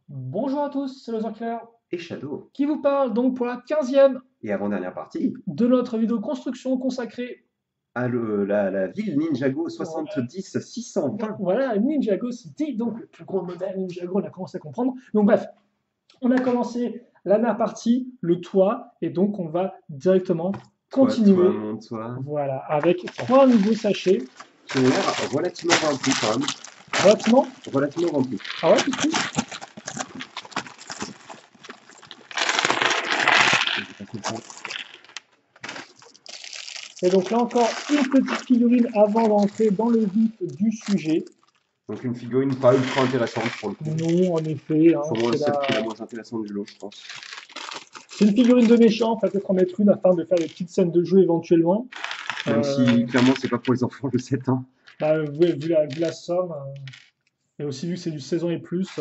Bonjour à tous, c'est le Claire Et Shadow. qui vous parle donc pour la 15e Et avant-dernière partie, de notre vidéo construction consacrée la ville Ninjago au- 70 620. voilà, à Ninjago City, donc le plus gros modèle Ninjago, on a commencé à comprendre. Donc bref, on a commencé la dernière partie, le toit, et donc on va directement Toi, continuer, mon toi. voilà, avec trois nouveaux sachets. Qui ont l'air relativement remplis quand même. Relativement. Relativement remplis. Ah ouais, tout de suite. Et donc là encore, une petite figurine avant d'entrer dans le vif du sujet. Donc une figurine pas ultra intéressante pour le coup. Non, en effet, hein, Sûrement c'est celle qui est la la... moins intéressante du lot, je pense. C'est une figurine de méchant, peut-être en mettre une afin de faire des petites scènes de jeu éventuellement. Même si clairement c'est pas pour les enfants le 7 ans. Bah, vu la somme, et aussi vu que c'est du 16 ans et plus,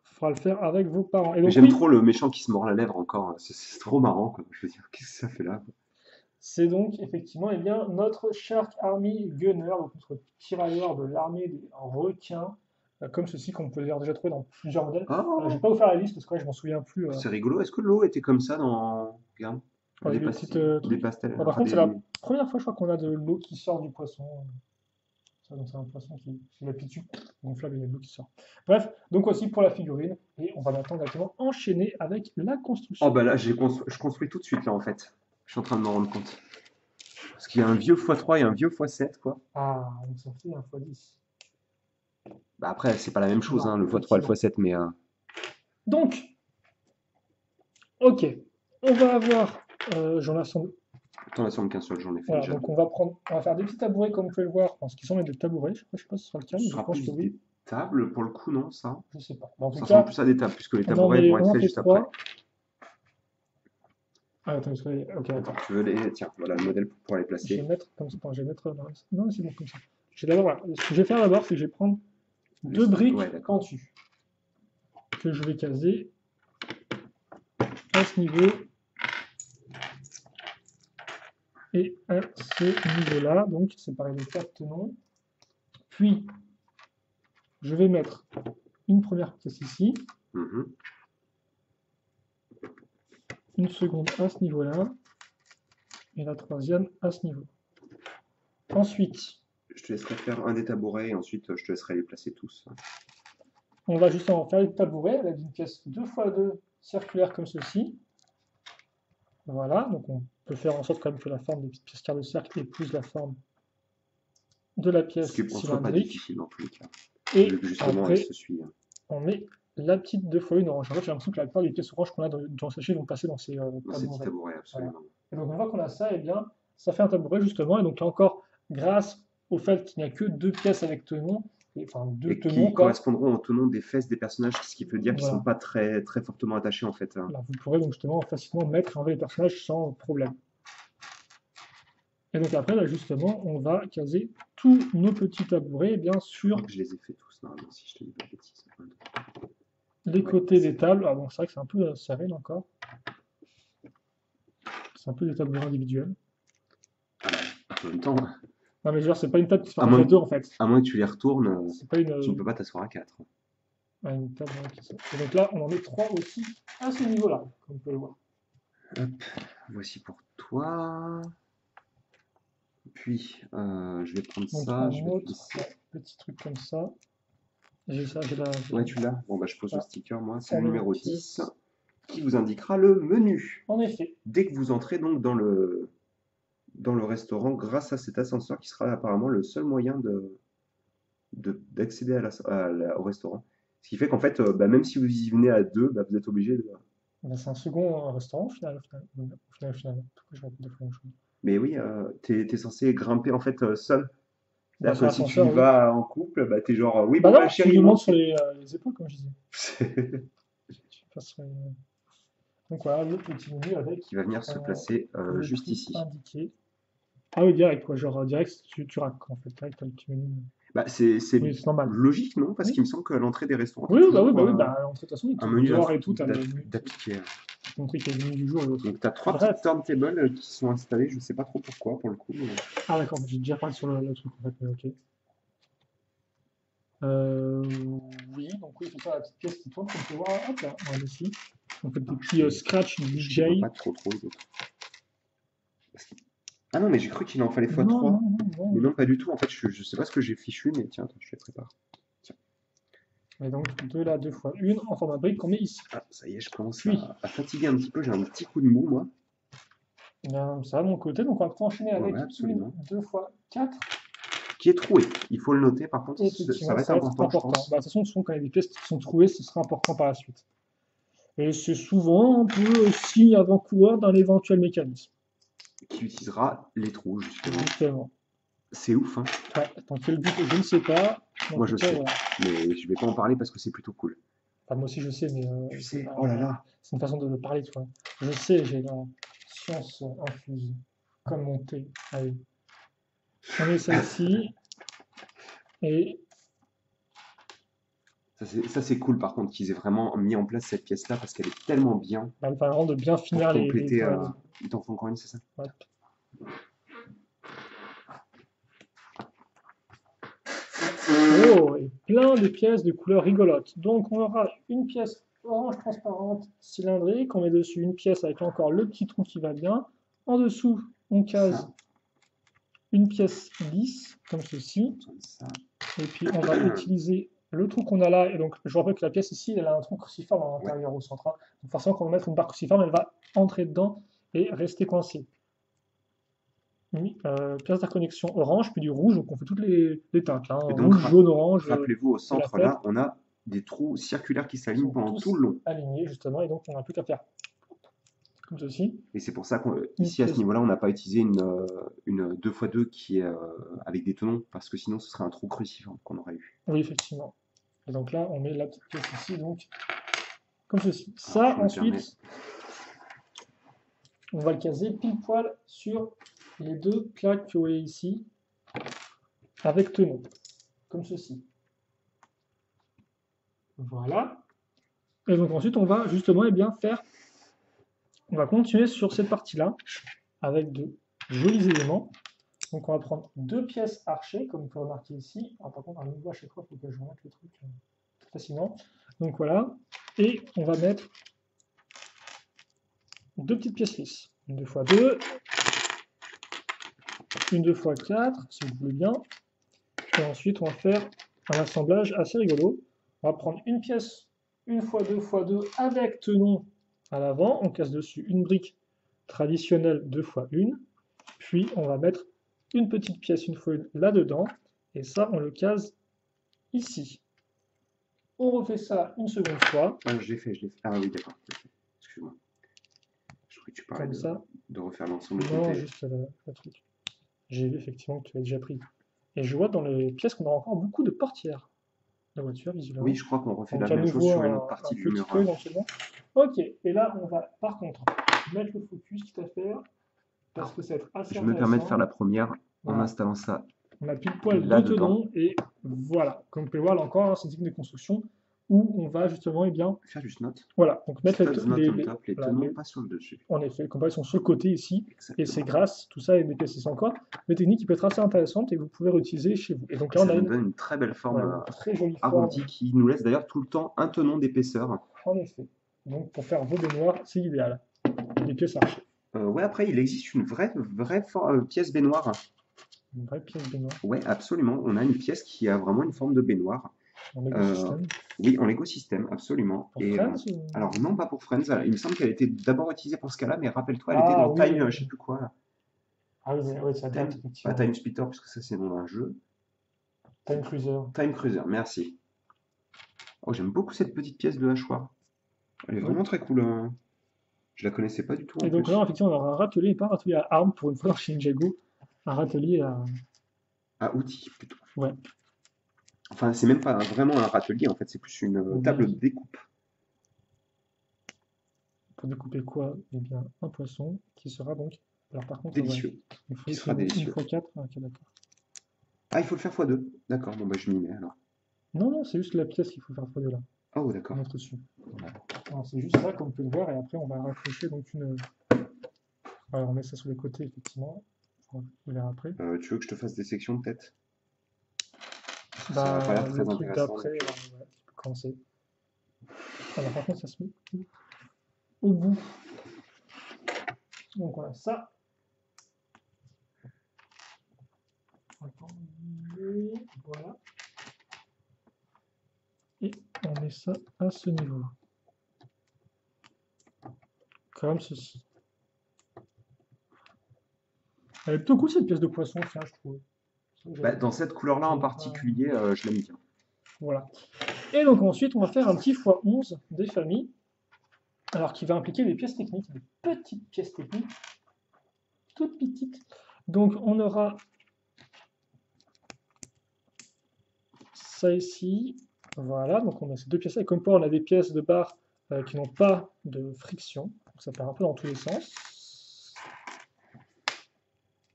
faudra le faire avec vos parents. Et Mais donc j'aime oui, trop le méchant qui se mord la lèvre encore. C'est trop marrant quoi. Je veux dire, qu'est-ce que ça fait là quoi. c'est donc effectivement eh bien, notre Shark Army Gunner, donc notre tirailleur de l'armée des requins, comme ceci qu'on peut d'ailleurs déjà trouver dans plusieurs modèles. Je vais Oh, pas vous faire la liste parce que là, je m'en souviens plus. c'est rigolo. Est-ce que l'eau était comme ça dans. Regarde. Avec Des les petites pastilles, des trucs. pastels, Bah, par enfin contre, c'est des. la première fois, je crois, qu'on a de l'eau qui sort du poisson. Ça, donc c'est un poisson qui, c'est la pitu gonflable, il y a de l'eau qui sort. Bref, donc aussi pour la figurine, et on va maintenant directement enchaîner avec la Oh construction. bah là, je construis tout de suite là en fait. Je suis en train de me rendre compte. Parce qu'il y a un vieux x3 et un vieux x7 quoi. Ah, donc ça fait un x10. Bah après, c'est pas la même chose, Non, hein, le x3 et le effectivement. x7, mais Donc, ok, on va avoir, j'en assemble, t'en as sur le 15 seul, j'en ai fait voilà, déjà donc deux. on va faire des petits tabourets comme vous pouvez le voir, parce qu'ils sont des tabourets, je sais pas si ce sera le cas, Ce mais je sera pense que plus des oui, tables pour le coup, non, ça? je sais pas. Mais en tout Ça ressemble cas, plus à des tables, puisque les tabourets vont être on en faits fait juste après. trois. Ah, attends, ok, Attends, attends. tu veux les. Tiens, voilà le modèle pour pouvoir les Je vais placer. mettre comme ça. Attends, je vais mettre non, c'est bon comme ça. Je vais d'abord, voilà. Ce que je vais faire d'abord, c'est que je vais prendre deux Ouais, briques d'accord. pentues que je vais caser à ce niveau et à ce niveau-là. Donc, séparer les quatre tenons. Puis, je vais mettre une première pièce ici, Mhm. une seconde à ce niveau-là et la troisième à ce niveau. Ensuite, Je te laisserai faire un des tabourets et ensuite je te laisserai les placer tous. on va justement faire le tabouret avec une pièce 2x2 circulaire comme ceci. Voilà, donc on peut faire en sorte quand même que la forme des pièces quart de cercle épouse la forme de la Ce qui pièce est en soi pas cylindrique. difficile dans tous les cas. Et Vu que justement elle après, se suit. on met la petite 2x1 orange. En fait, j'ai l'impression que la plupart des pièces oranges qu'on a dans le sachet vont passer dans ces Dans ces petits tabourets. tabourets, Voilà. absolument. Et donc, une fois qu'on a ça, eh bien, ça fait un tabouret justement. Et donc, là encore, grâce au fait qu'il n'y a que deux pièces avec tenons, enfin deux Et tenons, qui quoi, correspondront au tenon des fesses des personnages, ce qui veut dire qu'ils sont voilà. pas très, très fortement attachés en fait, hein. Là, vous pourrez donc justement facilement mettre et enlever les personnages sans problème. Et donc après, là, justement, on va caser tous nos petits tabourets, bien Je sûr, crois que je les ai fait tous normalement, si je te dis pas de bêtises. les Ouais, côtés des tables. Ah bon, c'est vrai que c'est un peu serré là encore. C'est un peu des tabourets individuels. en même temps, Non, mais je veux dire, c'est pas une table qui se à partage à moins, deux en fait. à moins que tu les retournes, C'est pas une, tu ne peux pas t'asseoir à 4. une table qui se. Et donc là, on en met trois aussi à ce niveau-là, comme vous pouvez le voir. Hop, voici pour toi. Puis, je vais prendre Donc ça, je un vais te autre laisser. petit truc comme ça. J'ai ça, Ouais, tu l'as. Bon, bah, je pose le voilà. sticker, moi. C'est On le met une numéro 10 pièce. qui vous indiquera le menu. En effet, Dès que vous entrez donc dans le restaurant, grâce à cet ascenseur qui sera apparemment le seul moyen d'accéder au restaurant. Ce qui fait qu'en fait, bah, même si vous y venez à deux, bah, vous êtes obligé de. ben, c'est un second restaurant au final. Au final. Pourquoi je raconte des fois la même chose. Mais oui, t'es censé grimper en fait seul. Bah, C'est-à-dire sur que si tu y l'ascenseur, oui. vas en couple, bah, t'es genre, oui, Bah bon, bah, non, tu chérie, lui montes monte. sur les épaules, comme je disais. Tu passes sur donc voilà, le petit menu avec Qui va venir se placer le juste prix ici. indiqué. Ah oui, direct, quoi. Genre, direct, tu raques, en fait. Direct, t'as le petit menu. Bah, c'est Oui, c'est normal. logique, non? Parce Oui, qu'il me semble qu'à l'entrée des restaurants, tu oui, as oui, toujours bah, de toute façon, un menu dehors et tout, t'as le menu. d'appliquer. T'as compris qu'il y a le menu du jour et l'autre. Donc, tu as trois Bref. petites turntables qui sont installées, je sais pas trop pourquoi, pour le coup. Ah d'accord, j'ai déjà parlé sur le truc, en fait, mais ok. Euh, Donc oui, c'est ça la petite pièce qui tourne, comme on peut voir. Hop là, on a ici. On fait des petits scratch du Je ne vois DJ. pas trop les autres. Ah non, mais j'ai cru qu'il en fallait Non, x3. non, non, Mais non. non, pas du tout. En fait, je sais pas ce que j'ai fichu, mais tiens, attends, je les prépare. Tiens. Et donc, deux là, 2 fois 1 en format brique qu'on met ici. Ah, ça y est, je commence Puis, à fatiguer un petit peu. J'ai un petit coup de mou, moi. bien, ça de mon côté. Donc, on va enchaîner Ouais, avec ouais, une, absolument. 2 fois 4. Qui est troué. Il faut le noter, par contre, Et ça effectivement, va être ça va être important, je important. pense. Bah, de toute façon, quand il y a des pièces qui sont trouées, ce sera important par la suite. Et c'est souvent un peu aussi avant-coureur d'un éventuel mécanisme. Qui utilisera les trous, justement. Justement. C'est ouf, hein. Ouais, dans quel but, je ne sais pas. En Moi, tout je cas, sais. voilà. Mais je vais pas en parler parce que c'est plutôt cool. Enfin, moi aussi, je sais, mais Tu c'est sais, oh là là. c'est une façon de parler, tu vois. Je sais, j'ai la science infuse, comme mon thé. Allez. On met ça ici. Et Ça, c'est cool, par contre, qu'ils aient vraiment mis en place cette pièce-là parce qu'elle est tellement bien bah, il va vraiment de bien pour finir les compléter. toiles. Il t'en faut encore une, c'est ça? Hop. Oh, et plein de pièces de couleurs rigolotes. Donc, on aura une pièce orange transparente cylindrique. On met dessus une pièce avec encore le petit trou qui va bien. En dessous, on case Ça, une pièce lisse, comme ceci. comme ça. Et puis, on va utiliser le trou qu'on a là. Et donc, je vous rappelle que la pièce ici, elle a un trou cruciforme à l'intérieur au centre, hein. Donc, forcément, quand on va mettre une barre cruciforme, elle va entrer dedans et rester coincée. Pièce d'interconnexion orange, puis du rouge. Donc, on fait toutes les teintes, hein, Et donc, rouge, jaune, orange. rappelez-vous, au C'est la centre, fête. là, on a des trous circulaires qui Ils s'alignent sont pendant tous tout le long. alignés, justement. Et donc, on n'a plus qu'à faire comme ceci. Et c'est pour ça Une qu'ici, à ce pièce. niveau-là, on n'a pas utilisé une 2x2 qui est avec des tenons, parce que sinon, ce serait un trou cruciforme qu'on aurait eu. Oui, effectivement. Et donc là, on met la petite pièce ici, donc comme ceci. Alors, Ça, je me ensuite, permets. on va le caser pile poil sur les deux plaques que vous voyez ici, avec tenon, comme ceci. Voilà. Et donc ensuite, on va justement on va continuer sur cette partie-là, avec de jolis éléments. Donc on va prendre deux pièces archées, comme vous pouvez remarquer ici. Alors, par contre, à nouveau, à chaque fois, il faut que je remette le truc très facilement. Donc voilà. Et on va mettre deux petites pièces lisses. Une 2x2, une 2x4, si vous voulez bien. Et ensuite, on va faire un assemblage assez rigolo. On va prendre une pièce 1x2x2 avec tenon à l'avant. On casse dessus une brique traditionnelle 2x1. Puis, on va mettre une petite pièce 1x1 là-dedans. Et ça, on le case ici. On refait ça une seconde fois. Ah, je l'ai fait. Ah oui, d'accord. Excuse-moi. Je croyais que tu parlais Comme ça. de refaire l'ensemble de Non, côté. juste le truc. J'ai vu effectivement que tu l'as déjà pris. Et je vois dans les pièces qu'on a encore beaucoup de portières de voiture, visiblement. Oui, je crois qu'on refait Donc la à même chose nouveau sur une un autre partie du petit mur. peu éventuellement. Ok, et là on va par contre mettre le focus quitte à faire, parce que ça va être assez Je me permets de intéressant. faire la première en Voilà. installant ça. On a pile poil deux là-dedans. tenons et voilà. Comme vous pouvez voir là encore, hein, c'est une technique de construction où on va justement, Faire du snot. voilà, donc mettre Studs not on top, les voilà, tenons pas sur le dessus. en effet, comme ils sont sur le côté ici, Exactement. et c'est grâce, tout ça est d'épaissir encore, une technique qui peut être assez intéressante et que vous pouvez réutiliser chez vous. Et donc là, on Ça a nous donne une très belle forme voilà, une très jolie forme, arrondie qui nous laisse d'ailleurs tout le temps un tenon d'épaisseur. en effet. Donc pour faire vos baignoires, c'est idéal. Des pièces archées. Ouais, après, il existe une vraie pièce baignoire. Une vraie pièce baignoire. Ouais, absolument. On a une pièce qui a vraiment une forme de baignoire. En écosystème. Oui, en écosystème, absolument. Pour Et, Friends alors, non, pas pour Friends. Il me semble qu'elle était d'abord utilisée pour ce cas-là, mais rappelle-toi, elle Ah, était dans oui, Time, oui. je sais plus quoi. Ah oui, mais ouais, ça date, Pas effectivement. Time Splitter, puisque ça c'est dans un jeu. Time Cruiser. Time Cruiser, merci. Oh, j'aime beaucoup cette petite pièce de hachoir. Elle est vraiment très cool, hein. Je la connaissais pas du tout en Et donc plus. là, effectivement, on aura un râtelier, et pas un râtelier à armes pour une fois chez Ninjago. Un râtelier à. À outils, plutôt. Ouais. Enfin, c'est même pas vraiment un râtelier, en fait, c'est plus une Oui. table de découpe. Pour découper quoi? Eh bien, un poisson qui sera donc. Alors par contre, Délicieux. ouais, il faut Qui sera écrire délicieux. 1 x 4. Ok, d'accord. Ah, il faut le faire x2. D'accord, bon bah je m'y mets alors. Non, non, c'est juste la pièce qu'il faut faire x2 là. Oh, d'accord. Mettre dessus. Alors, c'est juste ça, comme vous pouvez le voir, et après on va raccrocher donc une. Alors, on met ça sur les côtés, effectivement. On va le verra après. Tu veux que je te fasse des sections peut-être? Ça Bah, va pas l'air très le truc intéressant. d'après, donc. ouais, commencer. Alors par contre, ça se met au bout. Donc voilà ça. Attendez, voilà. Et on met ça à ce niveau. Comme ceci. Elle est plutôt cool cette pièce de poisson, tiens, je trouve. Bah, dans cette couleur-là en particulier, je l'aime bien. Voilà. Et donc ensuite, on va faire un petit x11 des familles. Alors qui va impliquer des pièces techniques, des petites pièces techniques, toutes petites. Donc on aura ça ici. Voilà, donc on a ces deux pièces-là. Et comme quoi, on a des pièces de barre qui n'ont pas de friction. Donc ça part un peu dans tous les sens.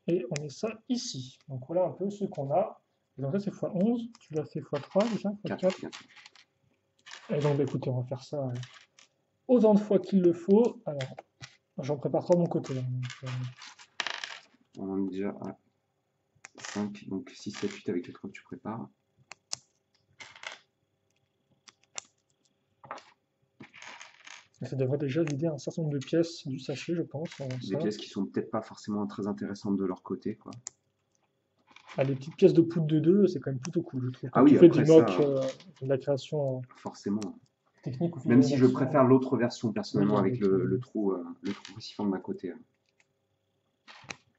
Et on met ça ici. Donc voilà un peu ce qu'on a. Et donc ça c'est x11. Tu l'as fait x3 déjà, x4. Et donc bah, écoutez, on va faire ça autant de fois qu'il le faut. Alors, j'en prépare trois de mon côté. Hein, donc, on en est déjà à 5, donc 6, 7, 8 avec les 3 que tu prépares. Ça devrait déjà vider un certain nombre de pièces du sachet, je pense. Des pièces qui sont peut-être pas forcément très intéressantes de leur côté, quoi. Ah, les petites pièces de poudre de 2, c'est quand même plutôt cool, je trouve. Ah Quand oui, tu fais après du mock, ça, de la création forcément. technique ou Même si je figuration. préfère l'autre version personnellement Oui, avec avec, le trou récifant de ma côté.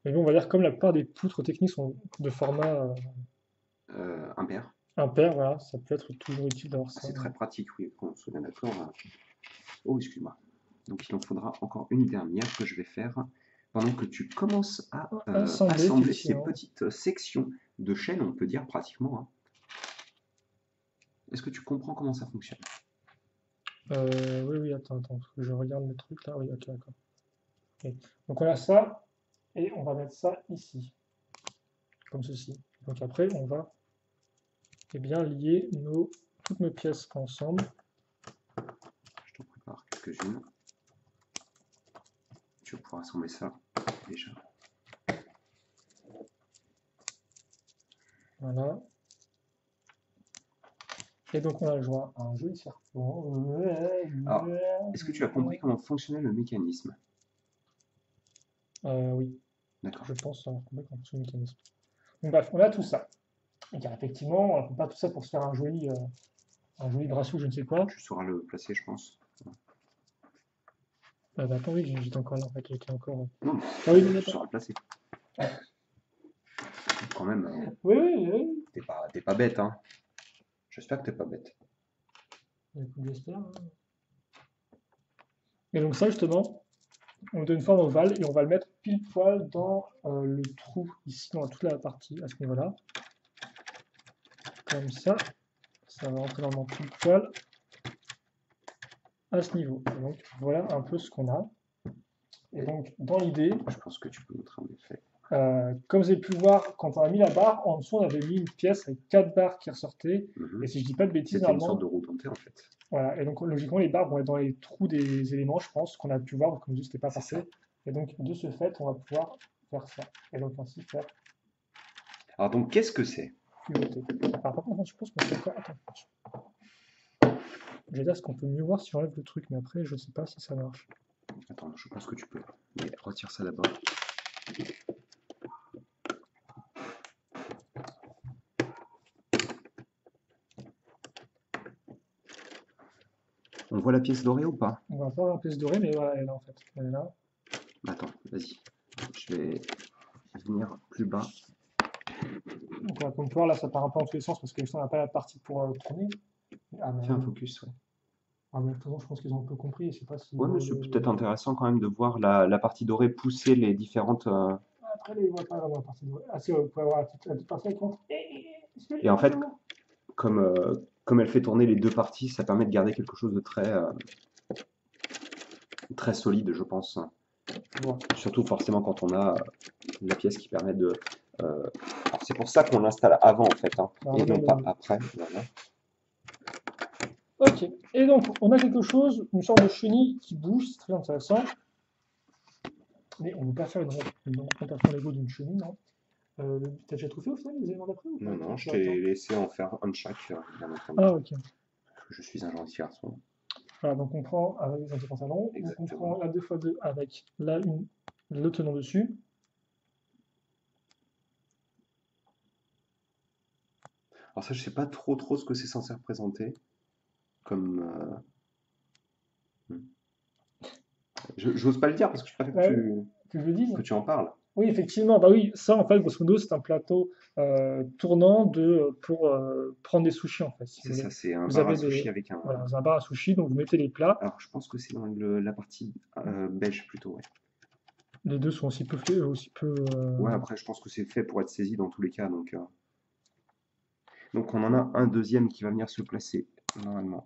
Mais bon, on va dire que comme la plupart des poutres techniques sont de format Impair. impair, voilà, ça peut être toujours utile d'avoir ça. C'est très pratique, oui, qu'on soit bien d'accord. Oh, excuse-moi. Donc il en faudra encore une dernière que je vais faire pendant que tu commences à assembler ces petites sections de chaîne, on peut dire pratiquement. Hein. Est-ce que tu comprends comment ça fonctionne? Oui, oui, attends, parce que je regarde le truc là. Oui, ok, d'accord. Okay. Donc on a ça, et on va mettre ça ici, comme ceci. Donc après, on va bien lier toutes nos pièces ensemble. Je t'en prépare quelques-unes. Tu vas pouvoir assembler ça déjà. Voilà. Et donc on a joint un joli serpent. Alors, est-ce que tu as compris comment fonctionnait le mécanisme? Oui. D'accord. Je pense avoir compris comment fonctionne le mécanisme. Donc bref, on a tout ça. Et car effectivement, on ne fait pas tout ça pour se faire un joli bracelet ou je ne sais quoi. Tu sauras le placer, je pense. Bah, attends, oui, j'étais encore là, en fait, j'étais encore... Non, Ah oui, tu sauras le placer. Ah. Quand même, Oui, oui, oui. t'es pas bête, hein. J'espère que t'es pas bête. J'espère. Hein. Et donc ça, justement, on donne une forme ovale et on va le mettre pile poil dans le trou, ici, dans toute la partie, à ce niveau-là. Comme ça va rentrer vraiment pile poil à ce niveau. Et donc voilà un peu ce qu'on a. Et donc dans l'idée, je pense que tu peux montrer un effet. Comme vous avez pu le voir, quand on a mis la barre, en dessous on avait mis une pièce avec 4 barres qui ressortaient. Et si je dis pas de bêtises, c'était une sorte de roue dentée en fait. Voilà, et donc logiquement les barres vont être dans les trous des éléments, je pense, qu'on a pu voir, comme je dis, c'était pas parfait. Et donc de ce fait, on va pouvoir faire ça. Et donc ainsi faire. Alors donc qu'est-ce que c'est? Alors par contre, je pense qu'on peut encore. Attends. J'allais dire, est-ce qu'on peut mieux voir si j'enlève le truc, mais après, je sais pas si ça marche. Attends, je pense que tu peux. Mais retire ça d'abord. On voit la pièce dorée ou pas? On va pas voir la pièce dorée, mais voilà, elle est là en fait. Elle est là. Attends, vas-y. Je vais venir plus bas. Donc on va comme voir, là, ça part un peu dans tous les sens parce que on n'a pas la partie pour tourner. Ah, fais un focus, ouais. Ah, mais de toute façon, je pense qu'ils ont un peu compris. Je sais pas si ouais, mais c'est peut-être intéressant quand même de voir la partie dorée pousser les différentes. Après, ils ne voient pas vraiment la partie dorée. Ah, si, vous pouvez voir la petite partie avec contre. Et en fait, comme elle fait tourner les deux parties, ça permet de garder quelque chose de très solide, je pense. Ouais. Surtout forcément quand on a la pièce qui permet de... c'est pour ça qu'on l'installe avant en fait, hein, et non pas après. Voilà. Ok, et donc on a quelque chose, une sorte de chenille qui bouge, c'est très intéressant. Mais on ne peut pas faire une représentation Lego d'une chenille, non? T'as déjà trouvé au final les éléments d'après ou pas? Non, je t'ai laissé en faire un de chaque, bien entendu. Ah, ok. que je suis un gentil garçon. Voilà, donc on prend avec les anti-pantalons, donc on prend la 2x2 avec le tenant dessus. Alors ça, je sais pas trop ce que c'est censé représenter. Comme... J'ose pas le dire parce que je préfère que tu en parles. Oui, effectivement, bah oui, ça en fait, grosso modo, c'est un plateau tournant pour prendre des sushis en fait. C'est ça, c'est un bar à sushi avec un. Voilà, un bar à sushi, donc vous mettez les plats. Alors je pense que c'est dans la partie beige plutôt, ouais. Les deux sont aussi peu faits, Ouais, après je pense que c'est fait pour être saisi dans tous les cas, donc on en a un deuxième qui va venir se placer normalement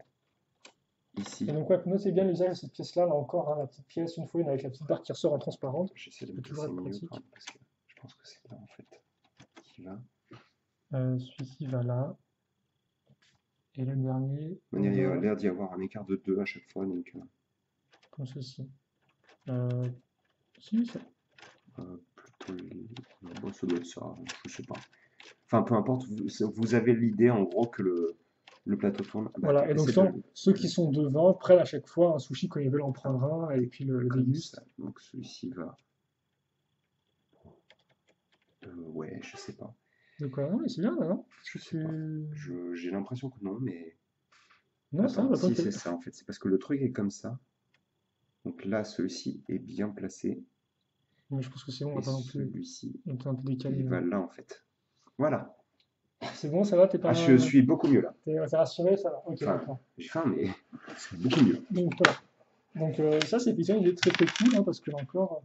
ici. Et donc ouais, notez bien l'usage de cette pièce-là, là encore, hein, la petite pièce, une fois une avec la petite barre qui ressort en transparente. J'essaie de me placer mieux quand même, parce que je pense que c'est là en fait qui va. Celui-ci va là. Et le dernier. Il y a l'air d'y avoir un écart de 2 à chaque fois, donc. Comme ceci. Si, ça. Plutôt. Bon, ça doit être ça, je sais pas. Enfin, peu importe, vous avez l'idée en gros que le plateau tourne. Bah, voilà, et donc ceux qui sont devant prennent à chaque fois un sushi quand ils veulent en prendre un et puis le dégustent. Donc celui-ci va. Ouais, je sais pas. De quoi? Non, mais c'est bien, non? J'ai l'impression que non, mais. Non, ça va pas. Si, c'est ça en fait. C'est parce que le truc est comme ça. Donc là, celui-ci est bien placé. Mais je pense que c'est bon, on va pas non plus. Celui-ci, un peu décalé. il va là en fait. Voilà. C'est bon, ça va, t'es pas. Je suis beaucoup mieux là. T'es rassuré, ça va. Ok, d'accord. J'ai faim, mais c'est beaucoup mieux. Donc voilà. Donc ça, c'est effectivement une idée très très cool, hein, parce que là encore,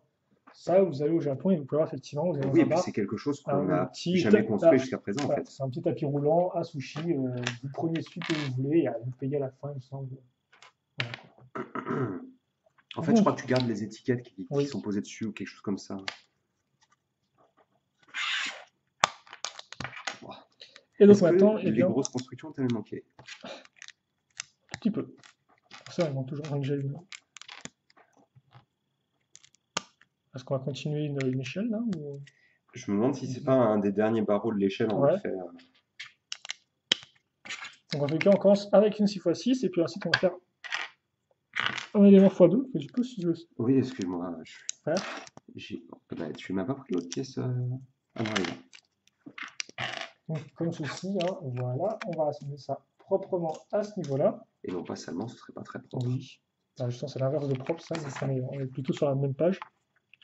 ça, vous allez au Japon et vous pouvez voir effectivement, vous avez oui, mais c'est quelque chose qu'on n'a jamais construit jusqu'à présent en fait. C'est un petit tapis roulant à sushi. Vous prenez celui que vous voulez et vous payez à la fin, il me semble. Voilà. En fait, je crois que tu gardes les étiquettes qui sont posées dessus ou quelque chose comme ça. Et donc maintenant, les grosses constructions t'avaient manqué? Un petit peu. Pour ça, il manque toujours un gel. Est-ce qu'on va continuer une échelle là ou... Je me demande si c'est pas un des derniers barreaux de l'échelle en fait. Donc en tout cas, on commence avec une 6x6 et puis ensuite on va faire un élément x2. Que je peux si je... Oui, excuse-moi. Tu m'as pas pris l'autre pièce. Ah non, elle est là. Donc comme ceci, hein, voilà, on va assembler ça proprement à ce niveau-là. Et non pas seulement, ce serait pas très propre. Oui. Justement, c'est l'inverse de propre, ça. On est plutôt sur la même page,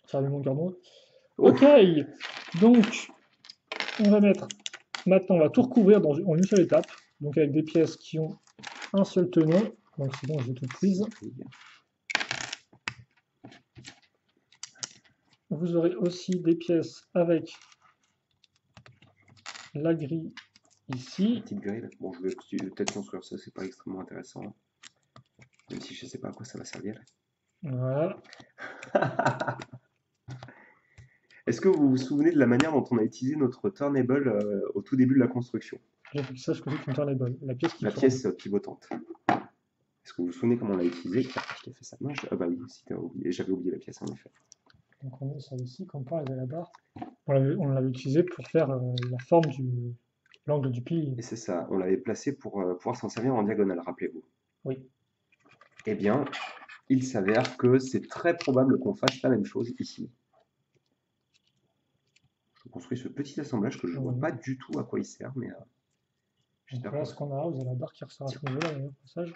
sur la même longueur d'onde. Ok, donc on va mettre. Maintenant, on va tout recouvrir en une seule étape, donc avec des pièces qui ont un seul tenant. Donc c'est bon, j'ai tout prise. Vous aurez aussi des pièces avec la grille ici. Petite grille. Bon, je vais peut-être construire ça, c'est pas extrêmement intéressant. Même si je sais pas à quoi ça va servir. Voilà. Est-ce que vous vous souvenez de la manière dont on a utilisé notre turnable au tout début de la construction? J'ai fait ça, je connais qu'une turnable. La pièce pivotante. Est-ce que vous vous souvenez comment on l'a utilisée? Je t'ai fait ça. Non, bah oui, si j'avais oublié la pièce en effet. Donc on met ça ici, comme par la barre. On l'avait utilisé pour faire la forme l'angle du pilier. Et c'est ça, on l'avait placé pour pouvoir s'en servir en diagonale, rappelez-vous. Oui. Eh bien, il s'avère que c'est très probable qu'on fasse la même chose ici. Je construis ce petit assemblage que je ne vois pas du tout à quoi il sert, mais j'espère. Voilà ce qu'on a, vous avez la barre qui ressort à ce niveau-là, d'ailleurs, passage.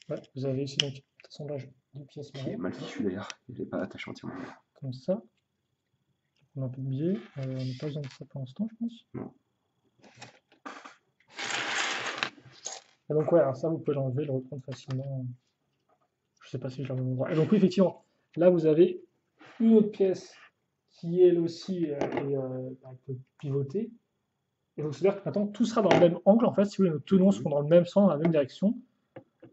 Ouais, vous avez ici donc cet assemblage de pièces marron. Qui est mal fichu d'ailleurs, il n'est pas attaché entièrement. Comme ça. On a un peu de biais, on n'a pas besoin de ça pour l'instant, je pense. Non. Et donc ouais, alors ça vous pouvez l'enlever, le reprendre facilement. Je sais pas si je l'ai au endroit. Et donc oui, effectivement, là vous avez une autre pièce qui elle aussi peut pivoter. Et donc c'est-à-dire que maintenant tout sera dans le même angle en fait, si vous voulez, nos tenons seront dans le même sens, dans la même direction.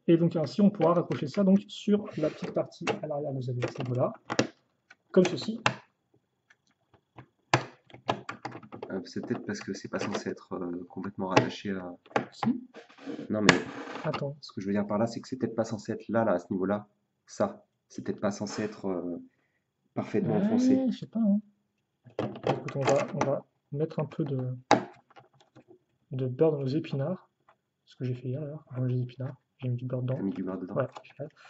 Et donc ainsi on pourra raccrocher ça donc sur la petite partie à l'arrière, vous avez ce niveau-là, comme ceci. C'est peut-être parce que c'est pas censé être complètement rattaché à. Si. Non mais. Attends. Ce que je veux dire par là, c'est que c'est peut-être pas censé être là, à ce niveau-là. Ça. C'est peut-être pas censé être parfaitement enfoncé. Je sais pas. Hein. Écoute, on va mettre un peu de beurre dans nos épinards. Ce que j'ai fait hier d'ailleurs, dans les épinards. J'ai mis du beurre dedans. T'as mis du beurre dedans. Ouais,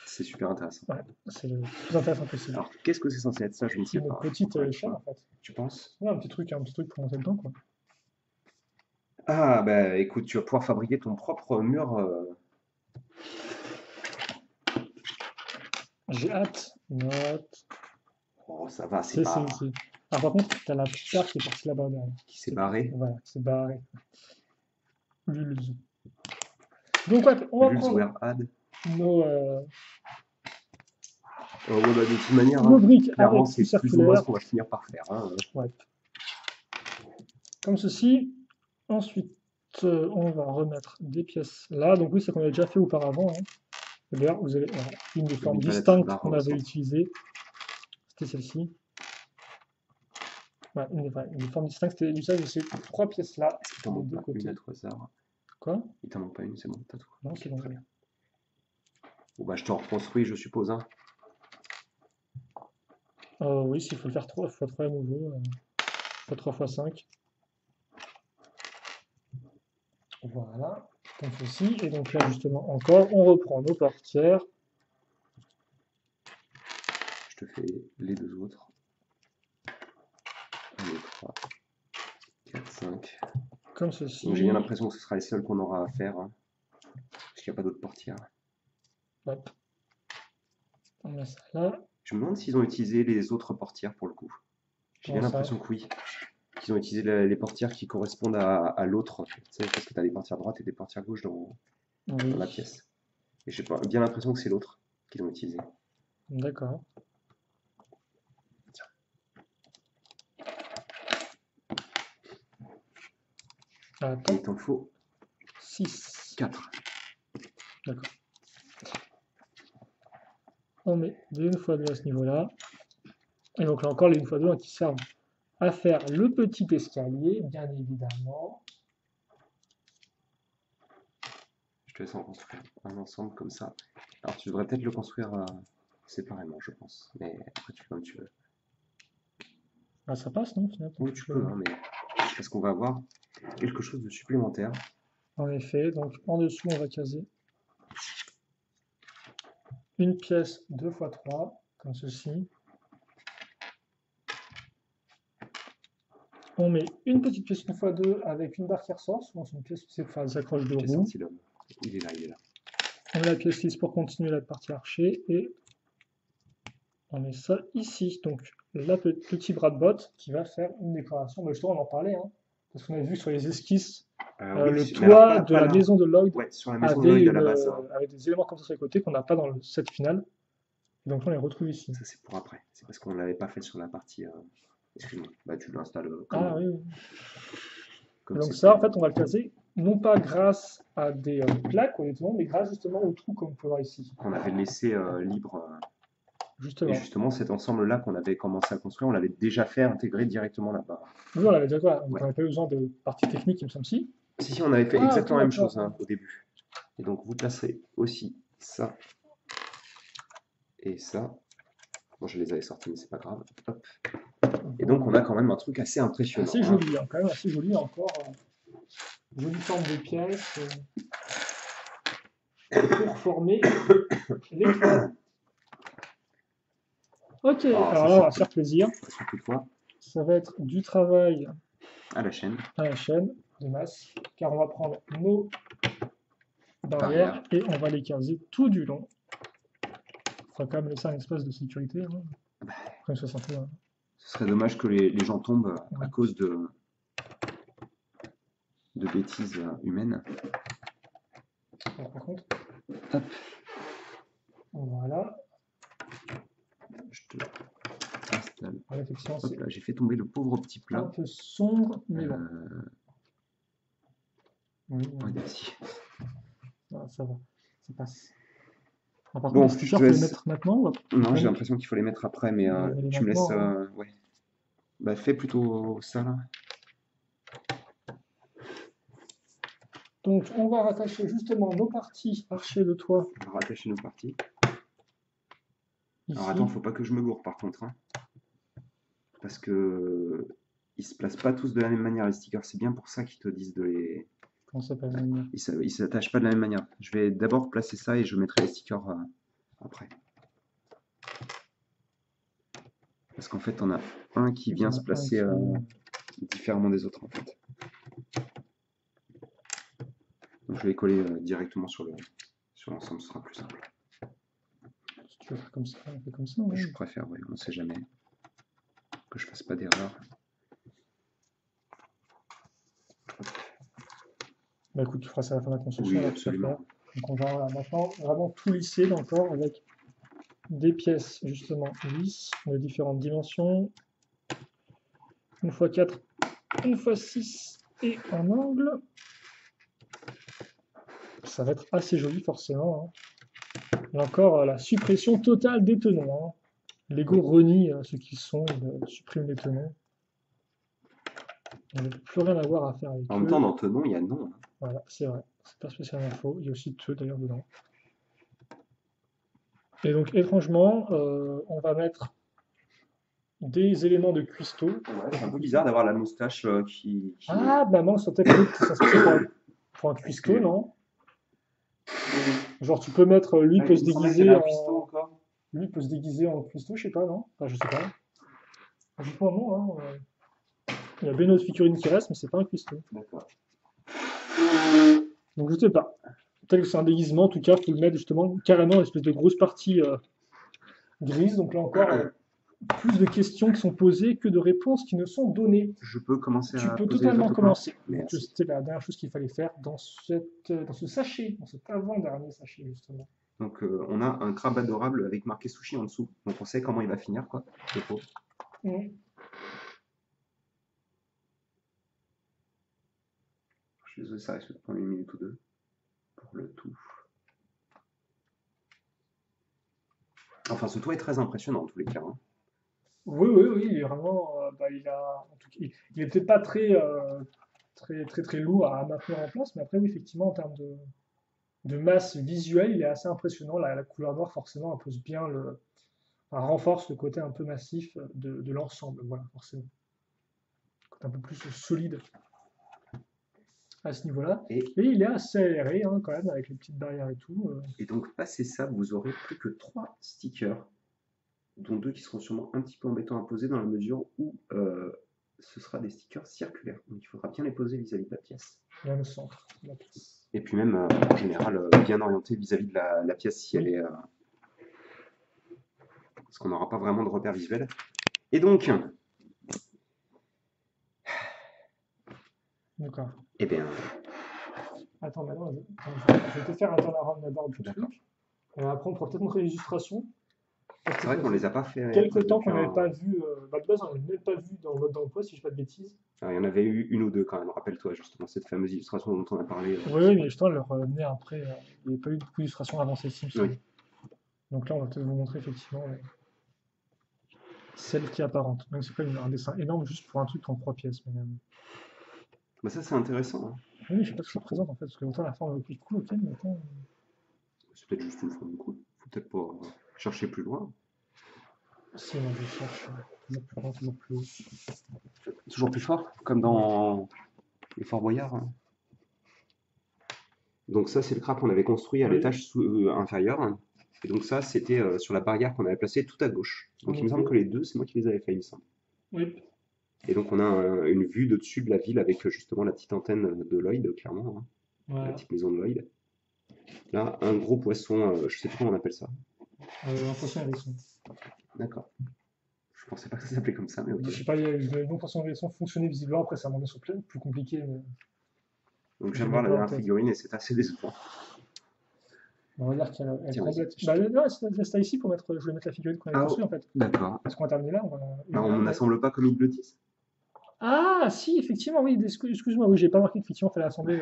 c'est super intéressant. Ouais, c'est le plus intéressant possible. Alors, qu'est-ce que c'est censé être ça? Je ne sais une pas. petite échelle en fait. Tu penses? Ouais, un petit truc pour monter dedans, quoi. Ah, bah écoute, tu vas pouvoir fabriquer ton propre mur. J'ai hâte. Note. Oh, ça va, c'est pas. Ah, par contre, t'as la pierre qui est partie là-bas derrière. Qui s'est barré. Voilà, c'est barré. Lulz. Donc, ouais, on va prendre nos. Ouais, bah, de toute manière, nos briques clairement, avec c'est plus ou moins ce qu'on va finir par faire. Hein. Ouais. Comme ceci. Ensuite, on va remettre des pièces là. Donc, oui, c'est qu'on avait déjà fait auparavant. Hein. D'ailleurs, vous avez une des formes distinctes qu'on avait utilisées. C'était celle-ci. Ouais, une des formes distinctes, c'était l'usage de ces 3 pièces-là. Est-ce qu'il t'en manque pas une à tout hasard? Quoi? Il t'en manque pas une, c'est bon, t'as tout. Non, c'est bon. Très bien. Bon, bah, je te reconstruis, je suppose. Hein. Oui, s'il faut le faire 3 fois 3 à nouveau. 3 fois 5. Voilà, comme ceci. Et donc là, justement, encore, on reprend nos portières. Je te fais les 2 autres. 1, 2, 3, 4, 5. Comme ceci. J'ai bien l'impression que ce sera les seuls qu'on aura à faire. Hein, parce qu'il n'y a pas d'autres portières. Hop. On met ça là. Je me demande s'ils ont utilisé les autres portières pour le coup. J'ai bien l'impression que oui. Qu'ils ont utilisé les portières qui correspondent à l'autre. Tu sais, parce que tu as des portières droites et des portières gauches dans la pièce. Et j'ai bien l'impression que c'est l'autre qu'ils ont utilisé. D'accord. Attends. Il t'en faut 6. 4. D'accord. On met des 1x2 à ce niveau-là. Et donc là encore, les 1x2 qui servent à faire le petit escalier, bien évidemment. Je te laisse en construire un ensemble comme ça. Alors tu devrais peut-être le construire séparément, je pense. Mais après tu fais comme tu veux. Ah, ça passe, non, finalement? Oui, tu peux, hein, mais parce qu'on va avoir quelque chose de supplémentaire. En effet, donc en dessous, on va caser une pièce 2x3, comme ceci. On met une petite pièce 1x2 avec une barre qui ressort, souvent c'est une pièce qui s'accroche de roue. Il est là, il est là. On met la pièce 6 pour continuer la partie archer et on met ça ici. Donc le petit bras de botte qui va faire une décoration. Mais justement, on en parlait, hein, parce qu'on a vu sur les esquisses le toit de la maison de Lloyd avec des éléments comme ça sur les côtés qu'on n'a pas dans le set final. Donc on les retrouve ici. Ça c'est pour après. C'est parce qu'on ne l'avait pas fait sur la partie. Excuse-moi. Bah tu l'installes comme. Ah oui. Donc ça, en fait, on va le caser non pas grâce à des plaques, honnêtement, mais grâce justement au trou comme vous pouvez voir ici. On avait laissé libre. Justement. Et justement, cet ensemble-là qu'on avait commencé à construire, on l'avait déjà fait intégrer directement là-bas. Oui, on l'avait déjà quoi. On n'avait pas besoin de partie technique, il me semble si. Si, on avait fait exactement la même chose au début. Et donc, vous placerez aussi ça et ça. Bon, je les avais sortis, mais c'est pas grave. Hop. Et donc, on a quand même un truc assez impressionnant. Assez joli, hein, quand même assez joli encore. Jolie forme de pièces pour former les toits. Ok, alors là, on va faire plaisir. Ça va être du travail à la chaîne de masse, car on va prendre nos barrières et on va les caser tout du long. Il faudra quand même laisser un espace de sécurité. Hein. Comme ça, ce serait dommage que les gens tombent à cause de bêtises humaines. Alors, par contre, hop. Voilà. Je te installe. Hop là, j'ai fait tomber le pauvre petit plat. Un peu sombre, mais bon. Oui, merci. Ah, ça va, ça passe. Alors, par contre, les t-shirts, il faut les mettre maintenant ou après? Non, j'ai l'impression qu'il faut les mettre après, mais tu me laisses. Ouais. Bah, fais plutôt ça là. Donc, on va rattacher justement nos parties archers de toit. On va rattacher nos parties. Ici. Alors attends, faut pas que je me gourre par contre. Hein. Parce que ils se placent pas tous de la même manière les stickers. C'est bien pour ça qu'ils te disent de les. Comment ça s'appelle la manière? Il s'attache pas de la même manière. Je vais d'abord placer ça et je mettrai les stickers après. Parce qu'en fait, on a un qui vient se placer différemment des autres en fait. Donc je vais les coller directement sur l'ensemble, ce sera plus simple. Si tu veux faire comme ça, on fait comme ça. Je préfère, oui, on ne sait jamais que je fasse pas d'erreur. Bah écoute, tu feras ça à la fin de la construction. Oui, absolument. Donc on va maintenant vraiment tout lisser encore avec des pièces justement lisses de différentes dimensions. 1x4, 1x6 et en angle. Ça va être assez joli forcément. Et encore la suppression totale des tenons. Lego renie ceux qui sont, supprime les tenons. On n'a plus rien à voir à faire avec eux. En même temps, dans tenon, il y a non. Voilà, c'est vrai. C'est pas spécialement faux. Il y a aussi te d'ailleurs dedans. Et donc étrangement, on va mettre des éléments de cuistot. Ouais, c'est un peu bizarre d'avoir la moustache qui... Ah, bah non, c'est peut-être que ça se fait pour un cuistot, non? Genre tu peux mettre, lui peut se déguiser en... Lui peut se déguiser en cuistot, je sais pas, non? Enfin, je sais pas. Dites-moi non, hein. Il y a bien une autre figurine qui reste, mais c'est pas un cuistot. D'accord. Donc je sais pas. Peut-être que c'est un déguisement, en tout cas, il faut le mettre justement carrément une espèce de grosse partie grise. Donc là encore, plus de questions qui sont posées que de réponses qui ne sont données. Je peux commencer Tu à peux poser totalement commencer. Merci. C'était la dernière chose qu'il fallait faire dans ce sachet, dans cet avant-dernier sachet justement. Donc on a un crabe adorable avec marqué sushi en dessous. Donc on sait comment il va finir, quoi. Mmh. Je suis désolé, ça risque de prendre une minute ou deux pour le tout. Enfin, ce toit est très impressionnant en tous les cas. Hein. Oui, il est vraiment, il est peut-être pas très lourd à maintenir en place, mais après oui, effectivement, en termes de masse visuelle, il est assez impressionnant. La couleur noire, forcément, impose bien renforce le côté un peu massif de l'ensemble, voilà, forcément. Un peu plus solide à ce niveau-là. Et il est assez aéré hein, quand même, avec les petites barrières et tout. Et donc, passé ça, vous aurez plus que 3 stickers, dont 2 qui seront sûrement un petit peu embêtants à poser dans la mesure où ce sera des stickers circulaires. Donc il faudra bien les poser vis-à-vis de la pièce. Bien le centre de la pièce. Et puis même, en général, bien orienté vis-à-vis de la pièce si elle est... parce qu'on n'aura pas vraiment de repère visuel. Et donc... D'accord. Eh bien... Attends, maintenant, je vais te faire un turnaround d'abord du truc. Et après, on pourra peut-être montrer les illustrations. C'est vrai qu'on les a pas fait. Quelques temps qu'on n'avait pas vu. De base, on n'avait même pas vu dans mode d'emploi, si je ne dis pas de bêtises. Alors, il y en avait eu une ou deux quand même, rappelle-toi, justement, cette fameuse illustration dont on a parlé. Oui, mais justement, elle leur revenait après. Il n'y avait pas eu beaucoup d'illustrations avant celle-ci, oui. Donc là, on va peut-être vous montrer effectivement celle qui est apparente. Même si c'est pas un dessin énorme, juste pour un truc en 3 pièces. Mais, bah ça, c'est intéressant. Hein. Oui, je sais pas ce que ça représente en fait, parce que autant la forme est cool, ok, mais autant. C'est peut-être juste une forme cool. Faut peut-être pas chercher plus loin. Si, moi je cherche toujours plus loin, toujours plus haut. Toujours plus fort, comme dans les Fort Boyard. Hein. Donc ça, c'est le crabe qu'on avait construit à l'étage inférieur. Et donc ça, c'était sur la barrière qu'on avait placée tout à gauche. Donc il me semble que les deux, c'est moi qui les avais fait, il me semble. Oui. Et donc on a une vue de dessus de la ville avec justement la petite antenne de Lloyd, clairement. Hein. Voilà. La petite maison de Lloyd. Là, un gros poisson, je sais pas comment on appelle ça. Un poisson hérisson. D'accord. Je pensais pas que ça s'appelait comme ça, mais ok. Je sais pas, le nom poisson hérisson fonctionnait visiblement, après ça m'a mis sur plus compliqué. Mais... Donc j'aime voir la dernière figurine et c'est assez décevant. On va dire qu'elle est complète. Bah, non, c'est ici pour mettre. Je voulais mettre la figurine qu'on avait construite en fait. D'accord. Parce qu'on va terminer là. On n'assemble pas comme ils le disent. Ah, si, effectivement, oui. Excuse-moi, oui, j'ai pas marqué qu'effectivement il fallait assembler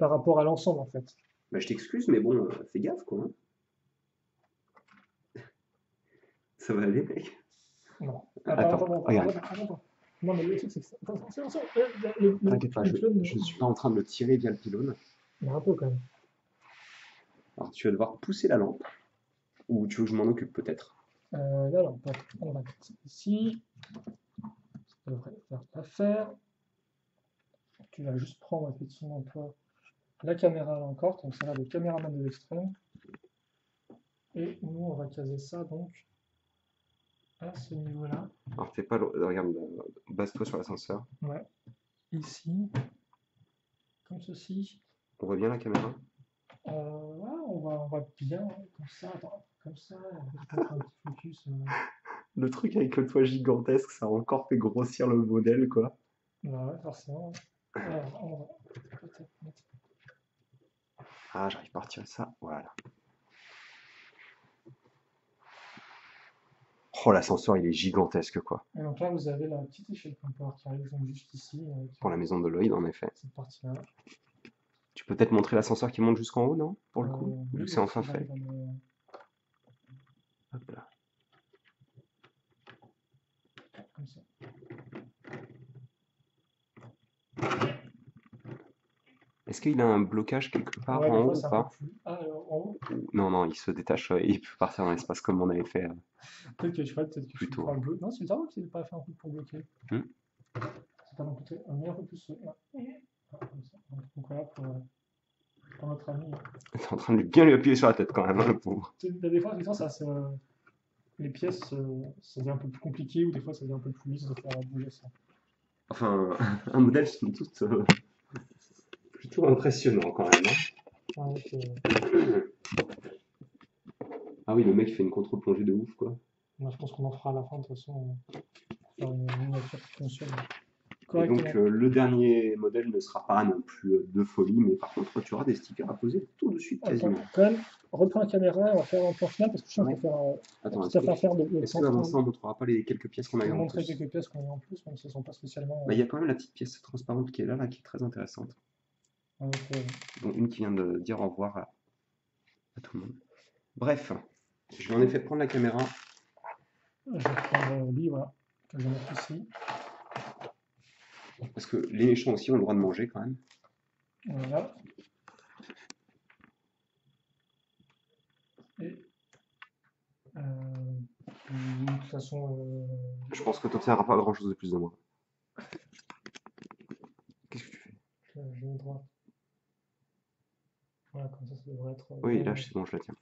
par rapport à l'ensemble en fait. Bah, je t'excuse, mais bon, fais gaffe quoi. Hein. Ça va aller, mec. Non. Attends, regarde. Non, mais le truc, c'est que c'est. T'inquiète pas, je ne suis pas en train de le tirer via le pylône. Mais un peu quand même. Alors, tu vas devoir pousser la lampe. Ou tu veux que je m'en occupe peut-être? La lampe, on va mettre ça ici. Ça devrait faire l'affaire. Tu vas juste prendre effectivement toi la caméra là encore, donc ça va le caméraman de l'extrême. Et nous, on va caser ça donc à ce niveau-là. Alors, t'es pas regarde, base-toi sur l'ascenseur. Ouais. Ici, comme ceci. On voit bien la caméra? Ouais, on va bien, comme ça, attends, comme ça, on va faire un petit focus. Le truc avec le toit gigantesque, ça a encore fait grossir le modèle, quoi. Bah ouais, forcément. Alors, on va peut-être mettre... Ah, j'arrive pas à retirer ça, voilà. Oh, l'ascenseur, il est gigantesque, quoi. Et donc là, vous avez la petite échelle Comfort qui arrive donc juste ici. Pour la maison de Lloyd, en effet. Cette partie-là. Tu peux peut-être montrer l'ascenseur qui monte jusqu'en haut, non? Pour le coup, vu Oui, que c'est enfin fait. Hop là. Comme ça. Est-ce qu'il a un blocage quelque part Ouais, en des haut fois, ou pas? Ah, en haut? Non, non, il se détache, il peut partir dans l'espace comme on avait fait peut-être que je sais pas, peut-être que plutôt. Je peux non, c'est bizarre qu'il n'ait pas fait un coup pour bloquer. C'est pas non plus un meilleur peu plus. Comme ça. Donc voilà pour notre ami. T'es en train de bien lui appuyer sur la tête quand même, hein, le pauvre. Des fois, les pièces, ça devient un peu plus compliqué ou des fois ça devient un peu plus lisse de faire bouger ça. Enfin, un modèle somme toute plutôt impressionnant quand même. Hein. Ah oui, le mec fait une contre-plongée de ouf, quoi. Moi, je pense qu'on en fera à la fin de toute façon pour faire une miniature qui fonctionne. Et donc le dernier modèle ne sera pas non plus de folie, mais par contre tu auras des stickers à poser tout de suite quasiment. Quand même, reprends la caméra, on va faire un plan final parce que je suis en train de faire Attends, est-ce qu'avant ça on ne montrera pas les quelques pièces qu'on a eu en plus? montrer quelques pièces qu'on a eu en plus, même si elles ne sont pas spécialement... Il y a quand même la petite pièce transparente qui est là, qui est très intéressante. Donc une qui vient de dire au revoir à tout le monde. Bref, je lui en ai fait prendre la caméra. Je vais prendre le livre, que je vais mettre ici. Parce que les méchants aussi ont le droit de manger quand même. Voilà. Et de toute façon... Je pense que tu n'obtiendras pas grand chose de plus de moi. Qu'est-ce que tu fais? Je mets droit. Voilà, comme ça devrait être... Oui, là c'est bon, je la tiens.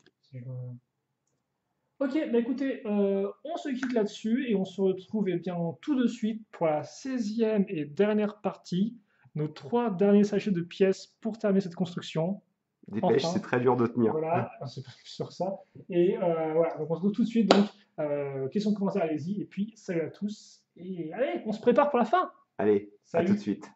Ok, bah écoutez, on se quitte là-dessus et on se retrouve bien tout de suite pour la 16e et dernière partie, nos 3 derniers sachets de pièces pour terminer cette construction. Dépêche, c'est très dur de tenir. Voilà, c'est pas sur ça. Et voilà, donc on se retrouve tout de suite. Donc, questions, commentaires, allez-y. Et puis, salut à tous. Et allez, on se prépare pour la fin. Allez, salut. À tout de suite.